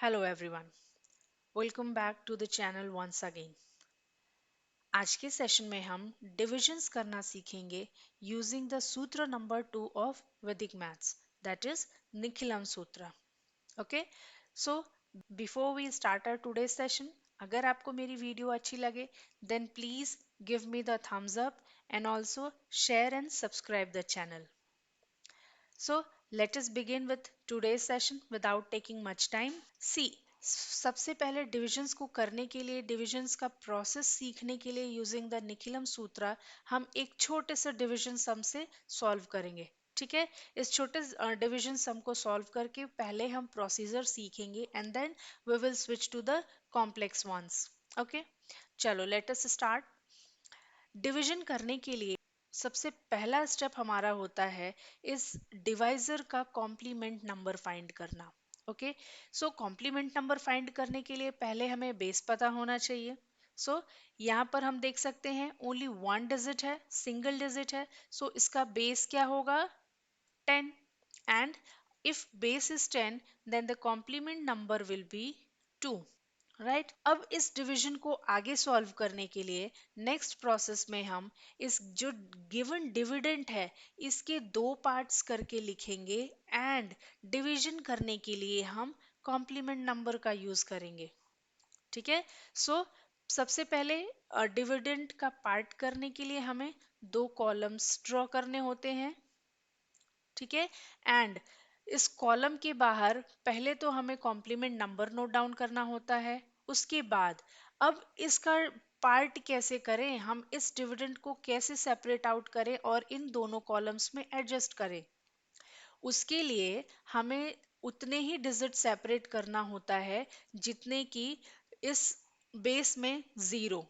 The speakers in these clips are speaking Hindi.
Hello everyone, welcome back to the channel once again. आज के सेशन में हम डिविजन्स करना सीखेंगे using the sutra number 2 of Vedic maths, that is Nikhilam sutra. Okay, so before we start our today session, अगर आपको मेरी वीडियो अच्छी लगे then please give me the thumbs up and also share and subscribe the channel. So let us begin with today's session without taking much time. सी सबसे पहले डिविजन्स को करने के लिए, डिविजन्स का प्रोसेस सीखने के लिए यूजिंग द निखिलम सूत्र हम एक छोटे से डिविजन सम से सॉल्व करेंगे। ठीक है, इस छोटे डिविजन सम को सॉल्व करके पहले हम प्रोसीजर सीखेंगे and then we will switch to the complex ones. Okay, चलो लेट अस स्टार्ट। डिवीजन करने के लिए सबसे पहला स्टेप हमारा होता है इस डिवाइजर का कॉम्प्लीमेंट नंबर फाइंड करना। ओके, सो कॉम्प्लीमेंट नंबर फाइंड करने के लिए पहले हमें बेस पता होना चाहिए। सो यहाँ पर हम देख सकते हैं ओनली वन डिजिट है, सिंगल डिजिट है, सो इसका बेस क्या होगा? 10। And if base is 10 then the complement number will be 2। Right, अब इस डिवीजन को आगे सॉल्व करने के लिए नेक्स्ट प्रोसेस में हम इस जो गिवन डिविडेंड है इसके दो पार्ट्स करके लिखेंगे एंड डिवीजन करने के लिए हम कॉम्प्लीमेंट नंबर का यूज करेंगे। ठीक है, सो सबसे पहले डिविडेंड का पार्ट करने के लिए हमें दो कॉलम्स ड्रॉ करने होते हैं। ठीक है, एंड इस कॉलम के बाहर पहले तो हमें कॉम्प्लीमेंट नंबर नोट डाउन करना होता है। उसके बाद अब इसका पार्ट कैसे करें, हम इस डिविडेंड को कैसे सेपरेट आउट करें और इन दोनों कॉलम्स में एडजस्ट करें, उसके लिए हमें उतने ही डिजिट सेपरेट करना होता है जितने की इस बेस में जीरो।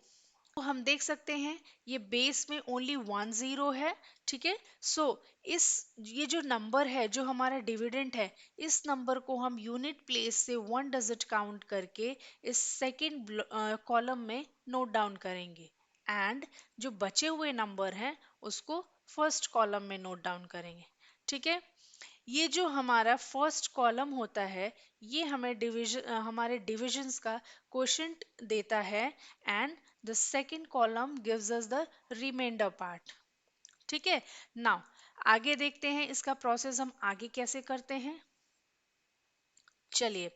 तो हम देख सकते हैं ये बेस में ओनली वन जीरो है। ठीक है, सो इस ये जो नंबर है जो हमारा डिविडेंड है इस नंबर को हम यूनिट प्लेस से वन डिजिट काउंट करके इस सेकंड कॉलम में नोट डाउन करेंगे एंड जो बचे हुए नंबर हैं उसको फर्स्ट कॉलम में नोट डाउन करेंगे। ठीक है, ये जो हमारा फर्स्ट कॉलम होता है ये हमें हमारे डिविजन्स का क्वोशंट देता है and the second column gives us the remainder part. ठीक है, नाउ आगे देखते हैं इसका प्रोसेस हम आगे कैसे करते हैं। चलिए,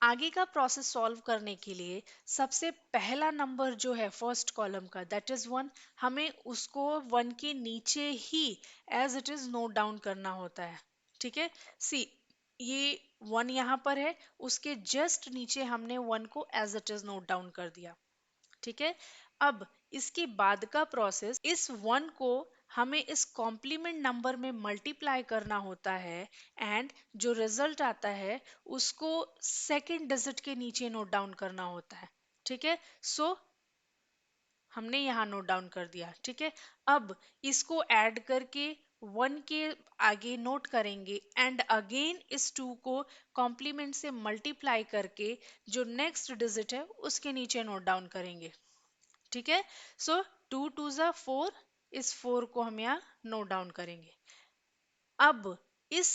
आगे का प्रोसेस सॉल्व करने के लिए सबसे पहला नंबर जो है फर्स्ट कॉलम का दैट इज वन, हमें उसको वन के नीचे ही as it is note down करना होता है। ठीक है, सी ये वन यहाँ पर है, उसके जस्ट नीचे हमने वन को as it is note down कर दिया। ठीक है, अब इसके बाद का प्रोसेस इस वन को हमें इस कॉम्प्लीमेंट नंबर में मल्टीप्लाई करना होता है एंड जो रिजल्ट आता है उसको सेकंड डिजिट के नीचे नोट डाउन करना होता है। ठीक है, सो हमने यहाँ नोट डाउन कर दिया। ठीक है, अब इसको ऐड करके वन के आगे नोट करेंगे एंड अगेन इस टू को कॉम्प्लीमेंट से मल्टीप्लाई करके जो नेक्स्ट डिजिट है उसके नीचे नोट डाउन करेंगे। ठीक है, सो टू टू ज़ा फोर, इस फोर को हम यहाँ नोट डाउन करेंगे। अब इस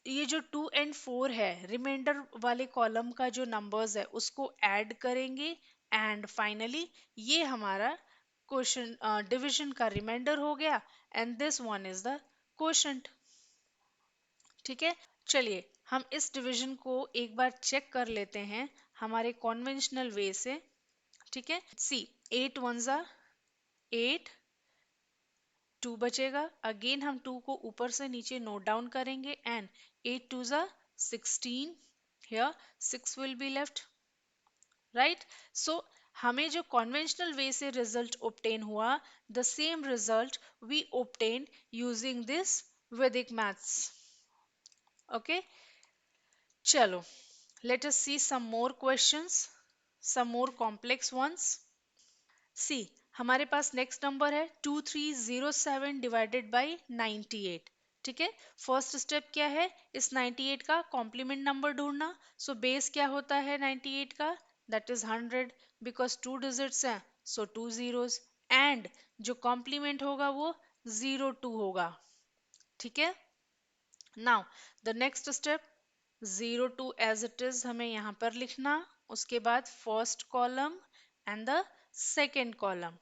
ये जो टू एंड फोर है रिमाइंडर वाले कॉलम का जो नंबर्स है उसको ऐड करेंगे एंड फाइनली ये हमारा क्वेश्चन डिवीजन का रिमाइंडर हो गया and this one is the quotient. ठीक है, चलिए हम इस डिवीजन को एक बार चेक कर लेते हैं हमारे कॉन्वेंशनल वे से। ठीक है, सी एट वन ज़ा एट, टू बचेगा, अगेन हम टू को ऊपर से नीचे नोट डाउन करेंगे एंड एट टू ज़ा 16, here 6 will be left. Right, so हमें जो कॉन्वेंशनल वे से रिजल्ट ऑब्टेन हुआ the same result we obtain using this Vedic maths. Okay, चलो let us see some more questions, some more complex ones. See हमारे पास नेक्स्ट नंबर है 2307 डिवाइडेड बाई 98। ठीक है, फर्स्ट स्टेप क्या है, इस 98 का कॉम्प्लीमेंट नंबर ढूंढना। सो बेस क्या होता है 98 का, that is 100, because two digits हैं सो टू जीरोस एंड जो कॉम्प्लीमेंट होगा वो 02 होगा। ठीक है, now the next step 02 as it is हमें यहाँ पर लिखना, उसके बाद first column and the second column.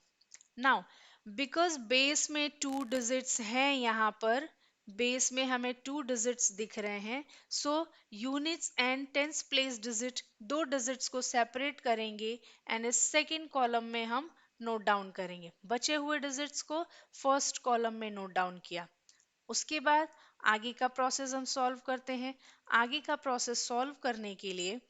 Now because base में 2 डिजिट्स हैं, यहाँ पर बेस में हमें 2 डिजिट्स दिख रहे हैं, so units and tens place digit 2 digits को सेपरेट करेंगे एंड इस सेकेंड कॉलम में हम नोट डाउन करेंगे। बचे हुए डिजिट्स को फर्स्ट कॉलम में नोट डाउन किया। उसके बाद आगे का प्रोसेस हम सॉल्व करते हैं। आगे का प्रोसेस सॉल्व करने के लिए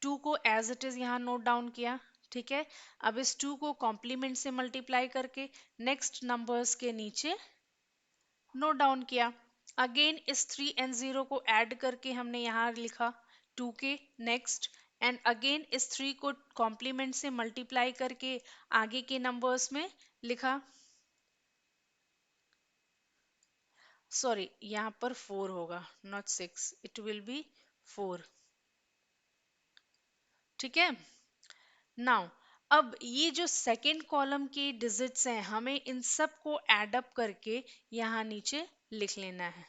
2 को एज इट इज यहाँ नोट डाउन किया, ठीक है। अब इस 2 को कॉम्प्लीमेंट से मल्टीप्लाई करके नेक्स्ट नंबर्स के नीचे नोट डाउन किया। अगेन इस 3 एंड 0 को ऐड करके हमने यहाँ लिखा 2 के नेक्स्ट, एंड अगेन इस 3 को कॉम्प्लीमेंट से मल्टीप्लाई करके आगे के नंबर्स में लिखा। सॉरी, यहाँ पर 4 होगा, नॉट 6, इट विल बी 4, ठीक है। नाउ अब ये जो सेकेंड कॉलम के डिजिट्स हैं, हमें इन सब को ऐड अप करके यहाँ नीचे लिख लेना है।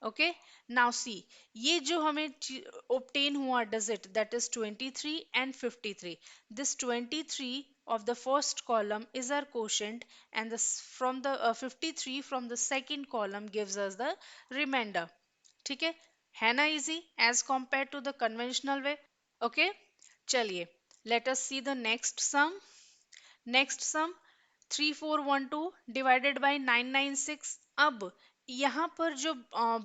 ओके, नाउ सी, ये जो हमें ऑब्टेन हुआ digit that is 23 and 53, this 23 of the first column is our quotient, and from the 53 from the second column gives us the remainder, ठीक है ना, easy as compare to the conventional way. Okay, चलिए let us see the next sum. Next sum 3412 divided by 996। अब यहाँ पर जो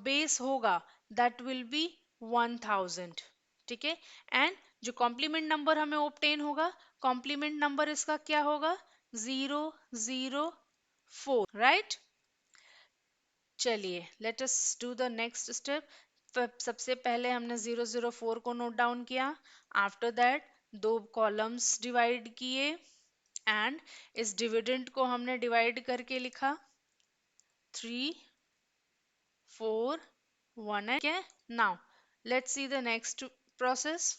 बेस होगा that will be 1000, ठीक है। एंड जो कॉम्प्लीमेंट नंबर हमें ऑब्टेन होगा, कॉम्प्लीमेंट नंबर इसका क्या होगा, 004, राइट। चलिए let us do the next step. सबसे पहले हमने 004 को नोट डाउन किया, आफ्टर दैट 2 कॉलम्स डिवाइड किए एंड इस डिविडेंड को हमने डिवाइड करके लिखा 3 4 1, ठीक है। Now let's see the next process.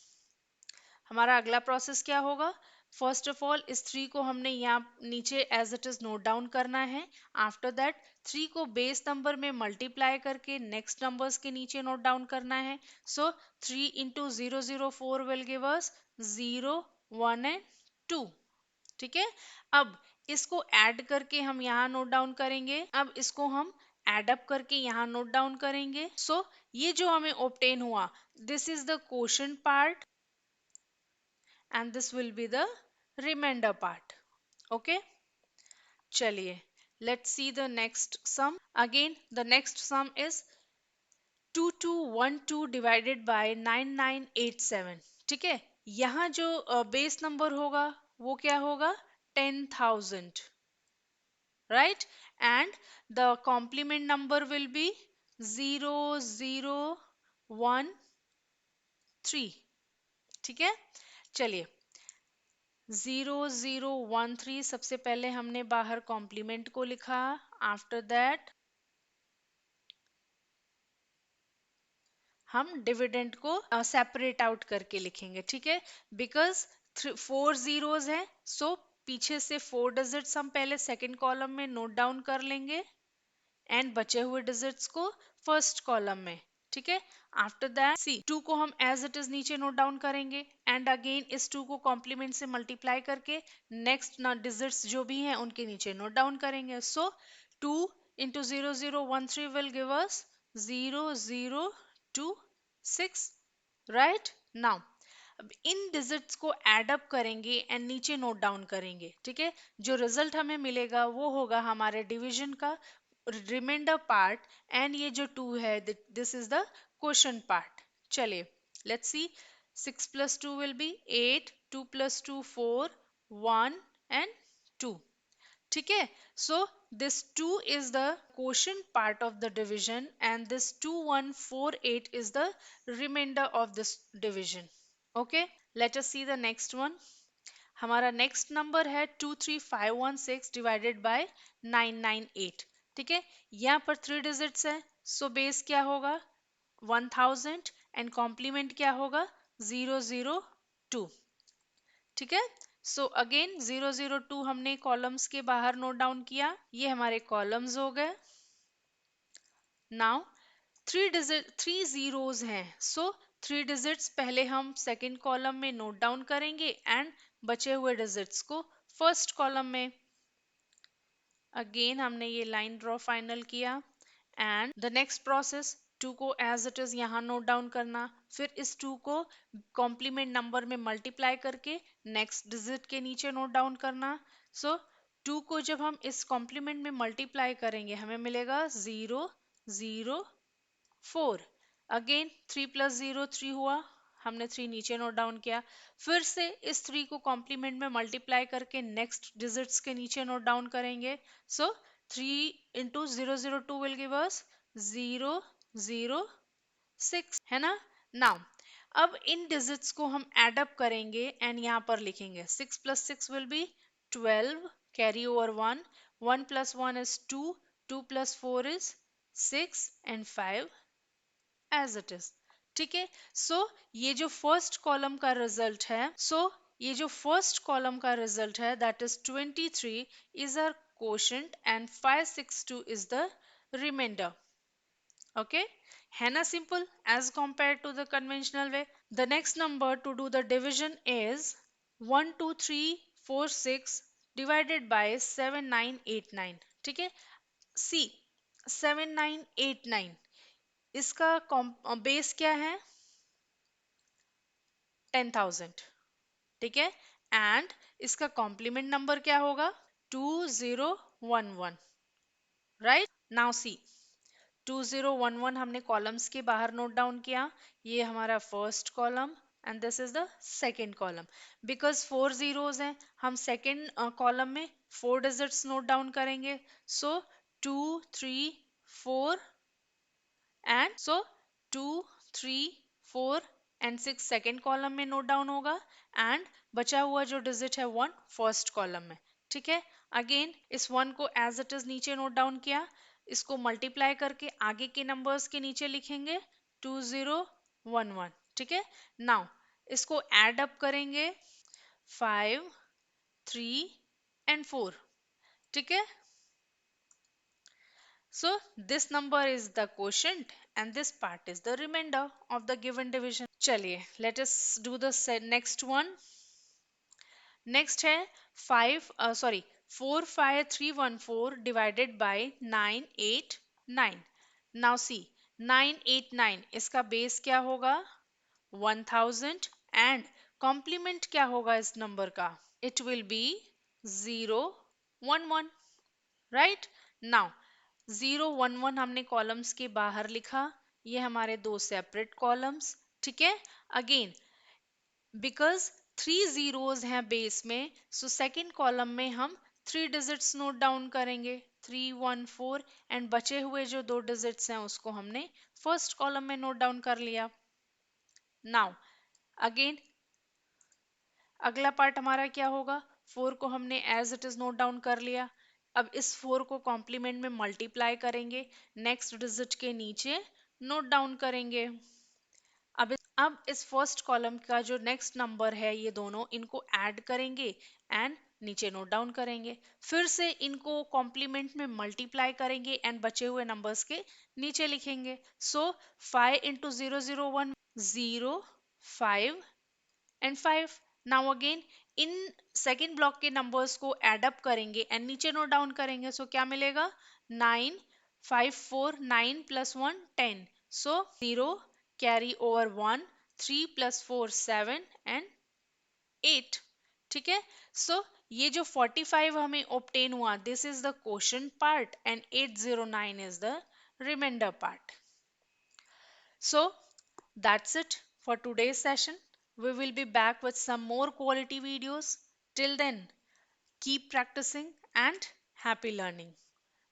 हमारा अगला प्रोसेस क्या होगा, फर्स्ट ऑफ ऑल इस 3 को हमने यहाँ नीचे as it is note down करना है। आफ्टर दैट 3 को बेस नंबर में मल्टीप्लाई करके नेक्स्ट नंबर्स के नीचे नोट डाउन करना है। So 3 into 004 will give us 0 1 and 2, ठीक है। अब इसको ऐड करके हम यहाँ नोट डाउन करेंगे, अब इसको हम एड अप करके यहाँ नोट डाउन करेंगे। सो ये जो हमें ऑब्टेन हुआ, this is the quotient part and this will be the remainder part, okay। चलिए let's see the next sum। again the next sum is 2212 divided by 9987, ठीक है। यहाँ जो बेस नंबर होगा वो क्या होगा, 10,000, right, and the complement number will be 0013, ठीक है। चलिए 0013 सबसे पहले हमने बाहर कॉम्प्लीमेंट को लिखा, आफ्टर दैट हम डिविडेंड को सेपरेट आउट करके लिखेंगे, ठीक है। बिकॉज 4 जीरोस हैं, सो पीछे से 4 डिजिट्स हम पहले सेकंड कॉलम में नोट डाउन कर लेंगे एंड बचे हुए डिजिट्स को फर्स्ट कॉलम में, ठीक है। आफ्टर दैट सी 2 को हम एज इट इज नीचे नोट डाउन करेंगे एंड अगेन इस 2 को कॉम्प्लीमेंट से मल्टीप्लाई करके नेक्स्ट डिजिट्स जो भी हैं उनके नीचे नोट डाउन करेंगे। सो 2 into 0013 will give us 0026, right. Now अब इन डिजिट्स को एड अप करेंगे एंड नीचे नोट डाउन करेंगे, ठीक है। जो रिजल्ट हमें मिलेगा वो होगा हमारे डिवीजन का रिमाइंडर पार्ट, एंड ये जो 2 है this is the quotient part. चलिए let's see, 6 plus 2 will be 8, 2 plus 2 4, 1 and 2, ठीक है। So this 2 is the quotient part of the division and this 2148 is the remainder of this division, okay। let us see the next one। हमारा नेक्स्ट नंबर है 23516 डिवाइडेड बाय 998, ठीक है। यहाँ पर 3 डिजिट्स है, सो बेस क्या होगा 1000 एंड कॉम्प्लीमेंट क्या होगा 002, ठीक है। सो अगेन 002 हमने कॉलम्स के बाहर नोट डाउन किया, ये हमारे कॉलम्स हो गए। नाउ थ्री जीरोस हैं, सो थ्री डिजिट्स पहले हम सेकंड कॉलम में नोट डाउन करेंगे एंड बचे हुए डिजिट्स को फर्स्ट कॉलम में। अगेन हमने ये लाइन ड्रॉ फाइनल किया and the next process, two को एज इट इज यहाँ नोट डाउन करना, फिर इस टू को कॉम्प्लीमेंट नंबर में मल्टीप्लाई करके नेक्स्ट डिजिट के नीचे नोट डाउन करना। सो टू को जब हम इस कॉम्प्लीमेंट में मल्टीप्लाई करेंगे हमें मिलेगा 0 0 4। अगेन 3 + 0 3 हुआ, हमने 3 नीचे नोट डाउन किया, फिर से इस 3 को कॉम्प्लीमेंट में मल्टीप्लाई करके नेक्स्ट डिजिट्स के नीचे नोट डाउन करेंगे। सो 3 × 0 0 2 विल गिव अस 0 0 6, है ना। नाउ अब इन डिजिट्स को हम एड अप करेंगे एंड यहाँ पर लिखेंगे 6 + 6 will be 12, carry over 1, 1 + 1 is 2, 2 + 4 is 6 and 5 as it is. ठीक है, सो ये जो फर्स्ट कॉलम का रिजल्ट है, that is 23 is our quotient and 562 is the remainder. Okay, है ना simple as compare to the conventional way. The next number to do the division is 1 2 3 4 6 divided by 7 9 8 9। ठीक है, सी 7 9 8 9, इसका बेस क्या है 10,000। ठीक है, एंड इसका कॉम्प्लीमेंट नंबर क्या होगा 2011। राइट, नाउ सी 2011 हमने कॉलम्स के बाहर नोट डाउन किया, ये हमारा first column and this is the second column. Because four zeros हैं, हम सेकेंड कॉलम में फोर डिजिट्स नोट डाउन करेंगे। सो 2 3 4 and so 2 3 4 and 6 second column में नोट डाउन होगा एंड बचा हुआ जो डिजिट है 1 फर्स्ट कॉलम में। ठीक है, अगेन इस 1 को एज इट इज नीचे नोट डाउन किया, इसको मल्टीप्लाई करके आगे के नंबर्स के नीचे लिखेंगे 2011। ठीक है, नाउ इसको एड अप करेंगे 5 3 एंड 4। ठीक है, so this number is the quotient and this part is the remainder of the given division. चलिए, let us do the next one. Next है 45314 divided by 989. Now see 989 इसका बेस क्या होगा 1000 and complement क्या होगा इस नंबर का, it will be 0 1 1। Right, now 0 1 1 हमने कॉलम्स के बाहर लिखा, ये हमारे दो सेपरेट कॉलम्स। ठीक है, अगेन बिकॉज थ्री जीरोस हैं बेस में, सो सेकंड कॉलम में हम थ्री डिजिट्स नोट डाउन करेंगे 3 1 4 एंड बचे हुए जो दो डिजिट्स हैं उसको हमने फर्स्ट कॉलम में नोट डाउन कर लिया। नाउ अगेन अगला पार्ट हमारा क्या होगा, 4 को हमने as it is note down कर लिया, अब इस 4 को कॉम्प्लीमेंट में मल्टीप्लाई करेंगे, नेक्स्ट डिजिट के नीचे नोट डाउन करेंगे। अब इस फर्स्ट कॉलम का जो नेक्स्ट नंबर है ये दोनों इनको ऐड करेंगे एंड नीचे नोट डाउन करेंगे, फिर से इनको कॉम्प्लीमेंट में मल्टीप्लाई करेंगे एंड बचे हुए नंबर्स के नीचे लिखेंगे। सो 5 × 0 0 1 0 5 and 5। Now again in second block के नंबर्स को एड अप करेंगे एंड नीचे नोट डाउन करेंगे, सो क्या मिलेगा 9 5 4 9 + 1 10। सो 0 कैरी ओवर 1, 3 + 4 7 एंड 8। ठीक है, सो ये जो 45 हमें ऑब्टेन हुआ this is the quotient part and 809 is the remainder part. So that's it for today's session. We will be back with some more quality videos. Till then, keep practicing and happy learning.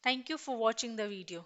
Thank you for watching the video.